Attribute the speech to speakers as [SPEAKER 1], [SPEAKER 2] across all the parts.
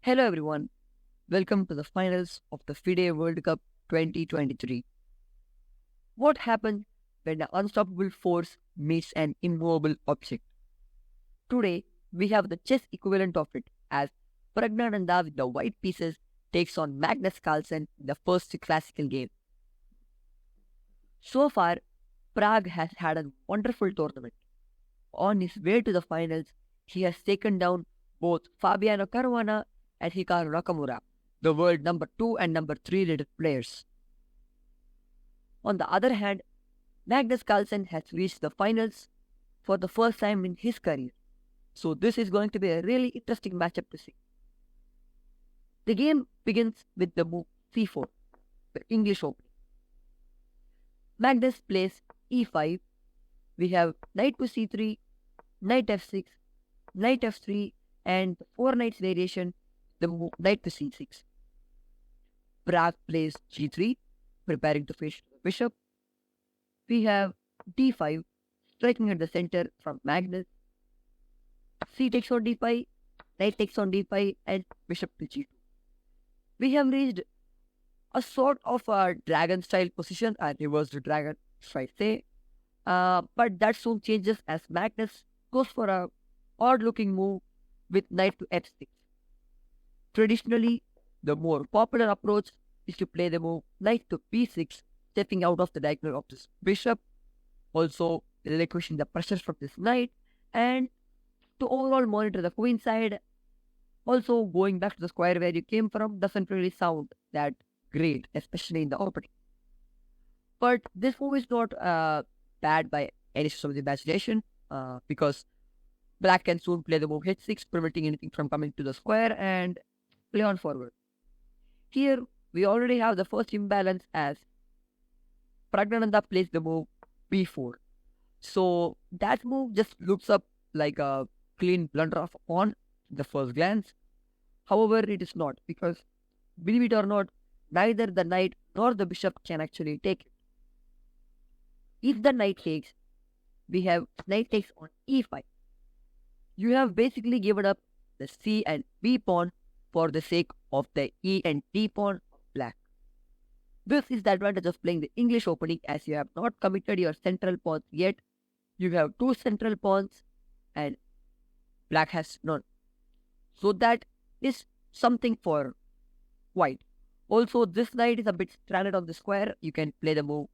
[SPEAKER 1] Hello everyone, welcome to the finals of the FIDE World Cup 2023. What happens when an unstoppable force meets an immovable object? Today, we have the chess equivalent of it as Pragnananda with the white pieces takes on Magnus Carlsen in the first classical game. So far, Prague has had a wonderful tournament. On his way to the finals, he has taken down both Fabiano Caruana and Hikaru Nakamura, the world number 2 and number 3 rated players. On the other hand, Magnus Carlsen has reached the finals for the first time in his career. So this is going to be a really interesting matchup to see. The game begins with the move c4, the English opening. Magnus plays e5. We have knight to c3, knight f6, knight f3, and the 4 knights variation, the move knight to c6. Prague plays g3, preparing to face the bishop. We have d5, striking at the center from Magnus. C takes on d5, knight takes on d5, and bishop to g2. We have reached a sort of a dragon-style position, a reversed dragon, should I say. But that soon changes as Magnus goes for a odd-looking move with knight to f6. Traditionally, the more popular approach is to play the move knight to b6, stepping out of the diagonal of this bishop, also relinquishing the pressure from this knight, and to overall monitor the queen side. Also, going back to the square where you came from doesn't really sound that great, especially in the opening. But this move is not bad by any stretch of the imagination, because black can soon play the move h6, preventing anything from coming to the square and play on forward. Here, we already have the first imbalance as Pragnananda plays the move b4. So that move just looks up like a clean blunder of a pawn in the first glance. However, it is not, because believe it or not, neither the knight nor the bishop can actually take it. If the knight takes, we have knight takes on e5. You have basically given up the c and b pawn for the sake of the e and d pawn of black. This is the advantage of playing the English opening, as you have not committed your central pawns yet. You have two central pawns and black has none. So that is something for white. Also, this knight is a bit stranded on the square. You can play the move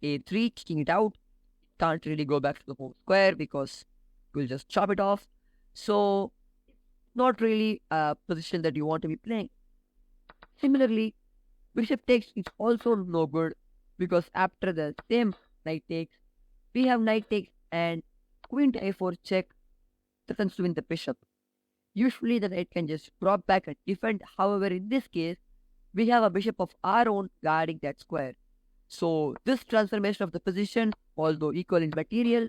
[SPEAKER 1] a3, kicking it out. Can't really go back to the home square because you'll just chop it off. So, not really a position that you want to be playing. Similarly, bishop takes is also no good, because after the same knight takes, we have knight takes and queen to a4 check threatens to win the bishop. Usually the knight can just drop back and defend. However, in this case, we have a bishop of our own guarding that square. So this transformation of the position, although equal in material,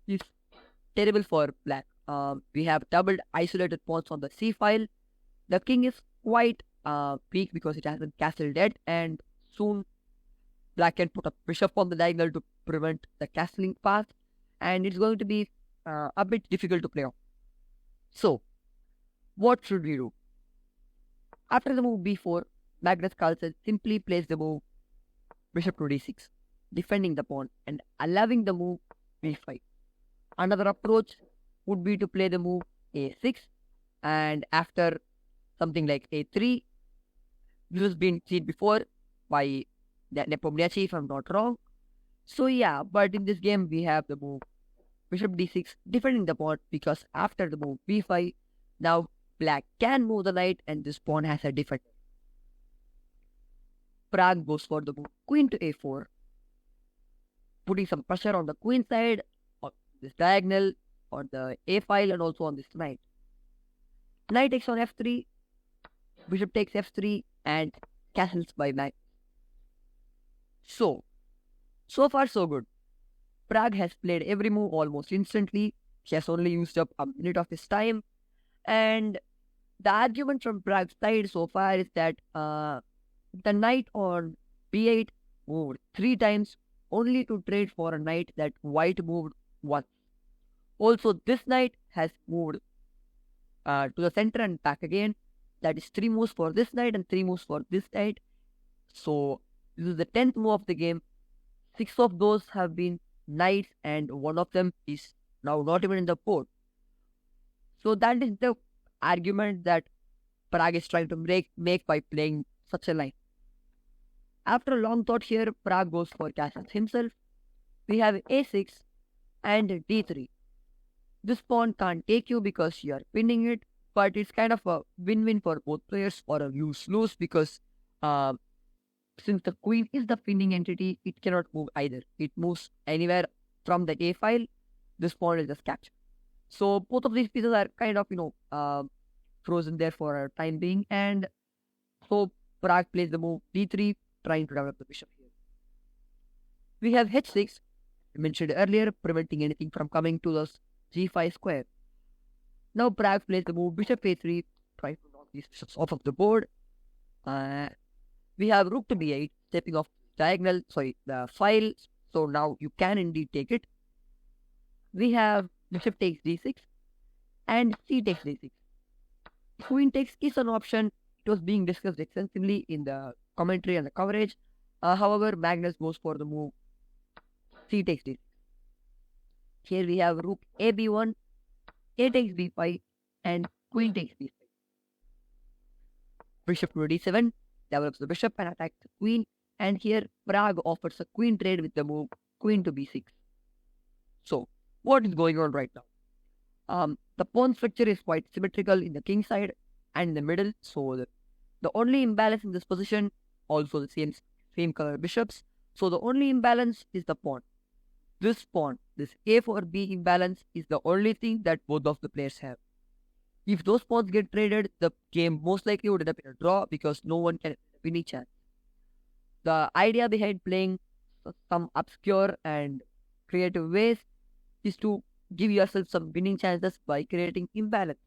[SPEAKER 1] is terrible for black. We have doubled isolated pawns on the c file. The king is quite weak because it hasn't castled yet, and soon black can put a bishop on the diagonal to prevent the castling path, and it's going to be a bit difficult to play on. So, what should we do? After the move b4, Magnus Carlsen simply plays the move bishop to d6, defending the pawn and allowing the move b5. Another approach would be to play the move a6, and after something like a3, this has been seen before by Nepomniachtchi, if I'm not wrong. So yeah, but in this game we have the move bishop d6, defending the pawn, because after the move b5, now black can move the knight and this pawn has a defender. Prague goes for the move queen to a4, putting some pressure on the queen side, on this diagonal, on the a file, and also on this knight. Knight takes on f3, bishop takes f3, and castles by knight. So far so good. Prague has played every move almost instantly. He has only used up a minute of his time. And the argument from Prague's side so far is that the knight on b8 moved 3 times only to trade for a knight that white moved once. Also, this knight has moved to the center and back again, That is 3 moves for this knight and 3 moves for this knight. So this is the 10th move of the game. 6 of those have been knights and one of them is now not even in the board. So that is the argument that Parag is trying to make by playing such a line. After a long thought here, Parag goes for castles himself. We have a6 and d3. This pawn can't take you because you are pinning it, but it's kind of a win-win for both players or a lose-lose because since the queen is the pinning entity, it cannot move either. It moves anywhere from the a file. This pawn is just captured. So both of these pieces are kind of, frozen there for a time being. And so Parag plays the move d3, trying to develop the bishop here. We have h6, I mentioned earlier, preventing anything from coming to the g5 square. Now Parag plays the move bishop a3, trying to knock these bishops off of the board. We have rook to b8, stepping off the file. So now you can indeed take it. We have bishop takes d6 and c takes d6. Queen takes is an option. It was being discussed extensively in the commentary and the coverage. However, Magnus goes for the move c takes d6. Here we have rook a b1, a takes b5, and queen takes b5. Bishop to d7 develops the bishop and attacks the queen. And here Parag offers a queen trade with the move queen to b6. So what is going on right now? The pawn structure is quite symmetrical in the king side and in the middle. So the only imbalance in this position, also the same color bishops. So the only imbalance is the pawn. This pawn, this a4b imbalance is the only thing that both of the players have. If those pawns get traded, the game most likely would end up in a draw because no one can win any chance. The idea behind playing some obscure and creative ways is to give yourself some winning chances by creating imbalance.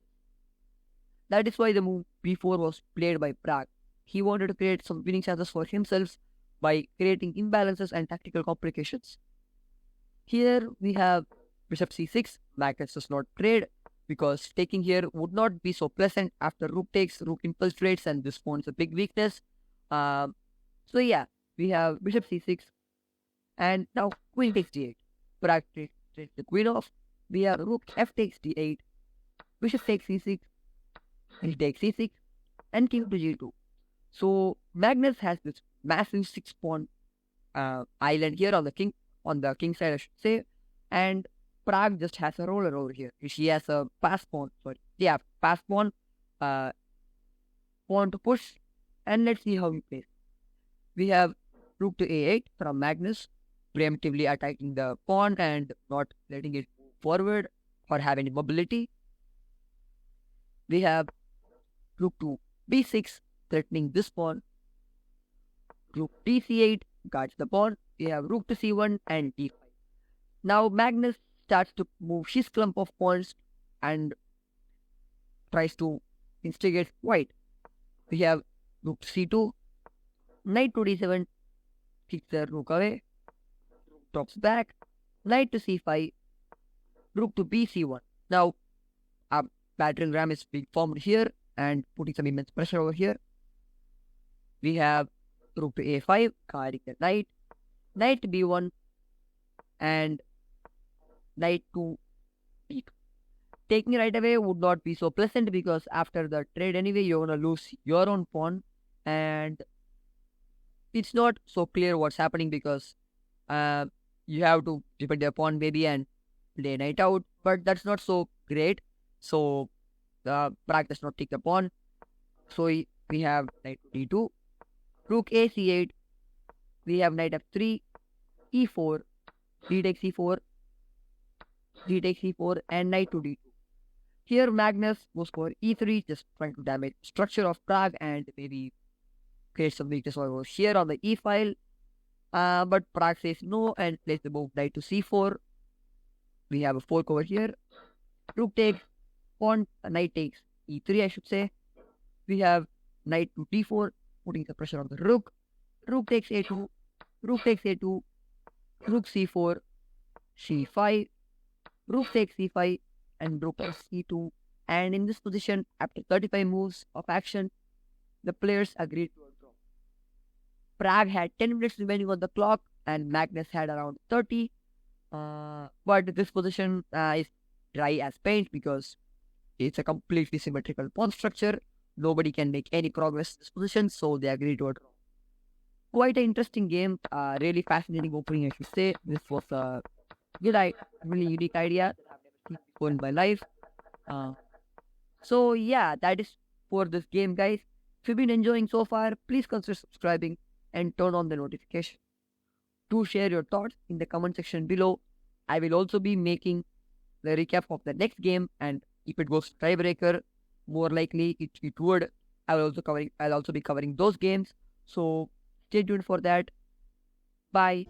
[SPEAKER 1] That is why the move b4 was played by Parag. He wanted to create some winning chances for himself by creating imbalances and tactical complications. Here we have bishop c6. Magnus does not trade because taking here would not be so pleasant after rook takes, rook impulse trades, and this pawn is a big weakness. So yeah, we have bishop c6 and now queen takes d8. Parag takes the queen off. We have rook f takes d8, bishop takes c6, he takes c6, and king to g2. So Magnus has this massive 6-pawn island here on the king side, I should say, and Parag just has a roller over here. She has a pass pawn, pawn to push, and let's see how he plays. We have rook to a8 from Magnus, preemptively attacking the pawn and not letting it move forward or have any mobility. We have rook to b6, threatening this pawn. Rook dc8 guards the pawn. We have rook to c1 and d5. Now Magnus starts to move his clump of pawns and tries to instigate white. We have rook to c2, knight to d7, kicks the rook away, rook drops back, knight to c5, rook to bc1. Now a battering ram is being formed here and putting some immense pressure over here. We have rook to a5, guarding the knight, knight to b1, and knight to b2. Taking right away would not be so pleasant because after the trade anyway, you're going to lose your own pawn, and it's not so clear what's happening because you have to defend your pawn maybe and play knight out, but that's not so great. So Parag does not take the pawn. So we have knight to d2, rook a c8, we have knight f3, e4, d takes e4, d takes e4, and knight to d2. Here Magnus goes for e3, just trying to damage structure of Parag and maybe create some weakness over here on the e file. But Parag says no and plays the move knight to c4. We have a fork over here. Rook takes, pawn, knight takes e3, I should say. We have knight to d4, putting the pressure on the rook. Rook takes a2, rook takes a2, rook c4, c5, rook takes c5, and rook takes c2, And in this position, after 35 moves of action, the players agreed to a draw. Prague had 10 minutes remaining on the clock, and Magnus had around 30. But this position is dry as paint because it's a completely symmetrical pawn structure. Nobody can make any progress in this position, so they agreed to a draw. Quite an interesting game, really fascinating opening, I should say. This was a really unique idea that I've never seen before in my life. So yeah, that is for this game, guys. If you've been enjoying so far, please consider subscribing and turn on the notification. Do share your thoughts in the comment section below. I will also be making the recap of the next game, and if it goes tiebreaker, more likely it would. I'll also be covering those games. So stay tuned for that. Bye.